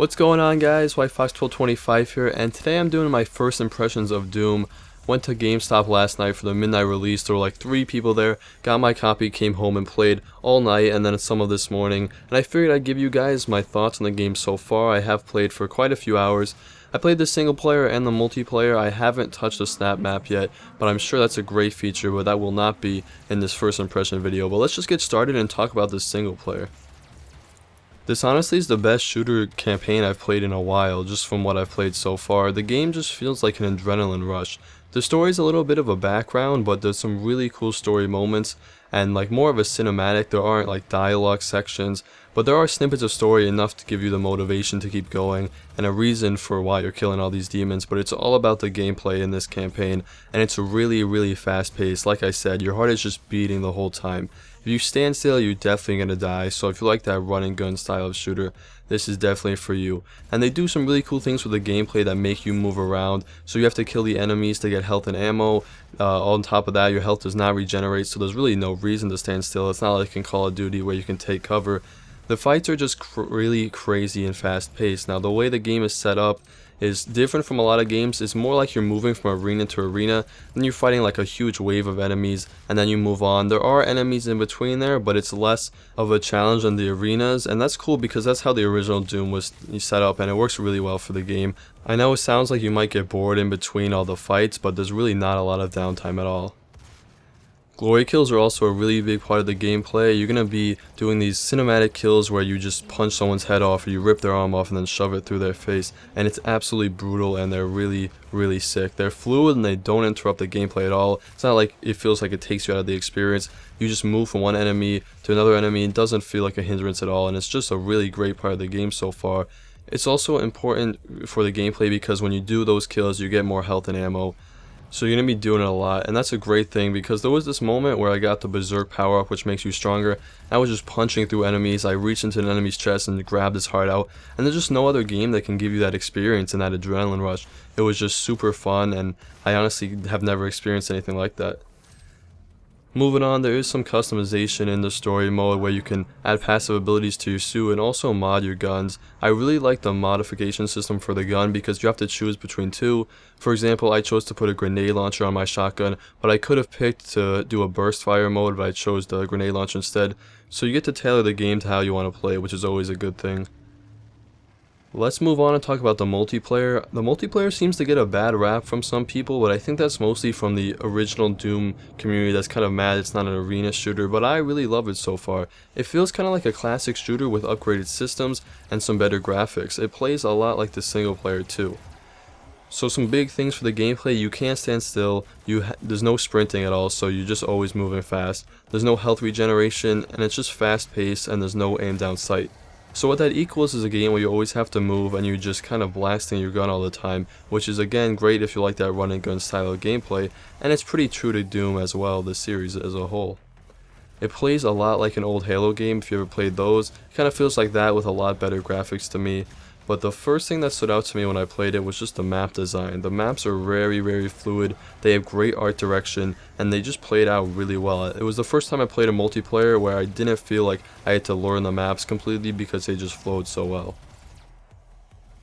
What's going on, guys? WhiteFox1225 here, and today I'm doing my first impressions of Doom. Went to GameStop last night for the midnight release. There were like 3 people there, got my copy, came home and played all night and then some of this morning, and I figured I'd give you guys my thoughts on the game so far. I have played for quite a few hours. I played the single player and the multiplayer. I haven't touched the snap map yet, but I'm sure that's a great feature, but that will not be in this first impression video. But let's just get started and talk about the single player. This honestly is the best shooter campaign I've played in a while, just from what I've played so far. The game just feels like an adrenaline rush. The story's a little bit of a background, but there's some really cool story moments, and like more of a cinematic. There aren't like dialogue sections, but there are snippets of story enough to give you the motivation to keep going, and a reason for why you're killing all these demons. But it's all about the gameplay in this campaign, and it's really fast paced. Like I said, your heart is just beating the whole time. If you stand still, you're definitely going to die, so if you like that run and gun style of shooter, this is definitely for you. And they do some really cool things with the gameplay that make you move around, so you have to kill the enemies to get health and ammo. On top of that, your health does not regenerate, so there's really no reason to stand still. It's not like in Call of Duty where you can take cover. The fights are just really crazy and fast paced. Now the way the game is set up is different from a lot of games. It's more like you're moving from arena to arena, then you're fighting like a huge wave of enemies, and then you move on. There are enemies in between there, but it's less of a challenge than the arenas, and that's cool because that's how the original Doom was set up, and it works really well for the game. I know it sounds like you might get bored in between all the fights, but there's really not a lot of downtime at all. Glory kills are also a really big part of the gameplay. You're going to be doing these cinematic kills where you just punch someone's head off or you rip their arm off and then shove it through their face, and it's absolutely brutal, and they're really sick. They're fluid and they don't interrupt the gameplay at all. It's not like it feels like it takes you out of the experience. You just move from one enemy to another enemy. It doesn't feel like a hindrance at all, and it's just a really great part of the game so far. It's also important for the gameplay because when you do those kills, you get more health and ammo. So you're going to be doing it a lot, and that's a great thing because there was this moment where I got the Berserk power up, which makes you stronger. I was just punching through enemies. I reached into an enemy's chest and grabbed his heart out, and there's just no other game that can give you that experience and that adrenaline rush. It was just super fun, and I honestly have never experienced anything like that. Moving on, there is some customization in the story mode where you can add passive abilities to your suit and also mod your guns. I really like the modification system for the gun because you have to choose between 2. For example, I chose to put a grenade launcher on my shotgun, but I could have picked to do a burst fire mode, but I chose the grenade launcher instead. So you get to tailor the game to how you want to play, which is always a good thing. Let's move on and talk about the multiplayer. The multiplayer seems to get a bad rap from some people, but I think that's mostly from the original Doom community that's kind of mad it's not an arena shooter, but I really love it so far. It feels kind of like a classic shooter with upgraded systems and some better graphics. It plays a lot like the single player too. So some big things for the gameplay: you can't stand still, there's no sprinting at all, so you're just always moving fast. There's no health regeneration, and it's just fast paced, and there's no aim down sight. So what that equals is a game where you always have to move and you're just kind of blasting your gun all the time, which is again great if you like that run and gun style of gameplay, and it's pretty true to Doom as well, the series as a whole. It plays a lot like an old Halo game if you ever played those. It kind of feels like that with a lot better graphics to me. But the first thing that stood out to me when I played it was just the map design. The maps are very fluid, they have great art direction, and they just played out really well. It was the first time I played a multiplayer where I didn't feel like I had to learn the maps completely because they just flowed so well.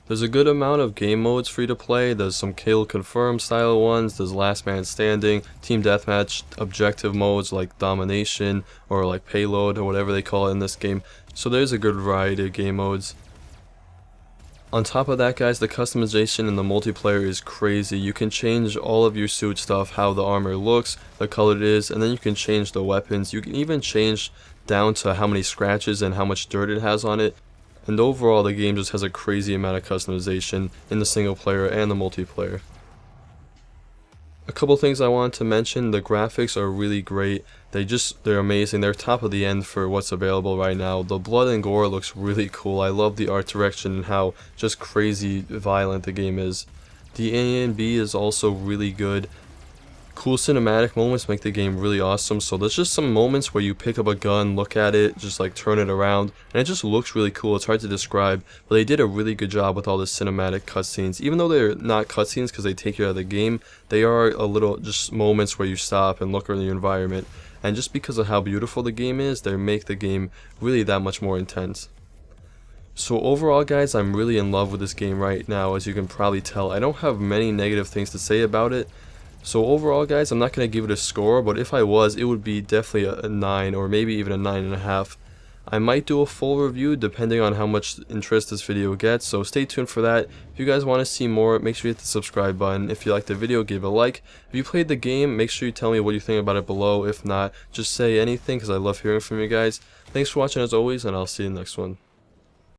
There's a good amount of game modes for you to play. There's some kill confirm style ones, there's last man standing, team deathmatch, objective modes like domination or like payload or whatever they call it in this game. So there's a good variety of game modes. On top of that, guys, the customization in the multiplayer is crazy. You can change all of your suit stuff, how the armor looks, the color it is, and then you can change the weapons. You can even change down to how many scratches and how much dirt it has on it. And overall, the game just has a crazy amount of customization in the single player and the multiplayer. A couple things I wanted to mention: the graphics are really great. They're amazing. They're top of the end for what's available right now. The blood and gore looks really cool. I love the art direction and how just crazy violent the game is. The A&B is also really good. Cool cinematic moments make the game really awesome. So there's just some moments where you pick up a gun, look at it, just like turn it around, and it just looks really cool. It's hard to describe, but they did a really good job with all the cinematic cutscenes. Even though they're not cutscenes because they take you out of the game, they are a little just moments where you stop and look around your environment. And just because of how beautiful the game is, they make the game really that much more intense. So overall guys, I'm really in love with this game right now, as you can probably tell. I don't have many negative things to say about it. So overall guys, I'm not going to give it a score, but if I was, it would be definitely a 9 or maybe even a 9.5. I might do a full review depending on how much interest this video gets, so stay tuned for that. If you guys want to see more, make sure you hit the subscribe button. If you liked the video, give it a like. If you played the game, make sure you tell me what you think about it below. If not, just say anything because I love hearing from you guys. Thanks for watching as always, and I'll see you in the next one.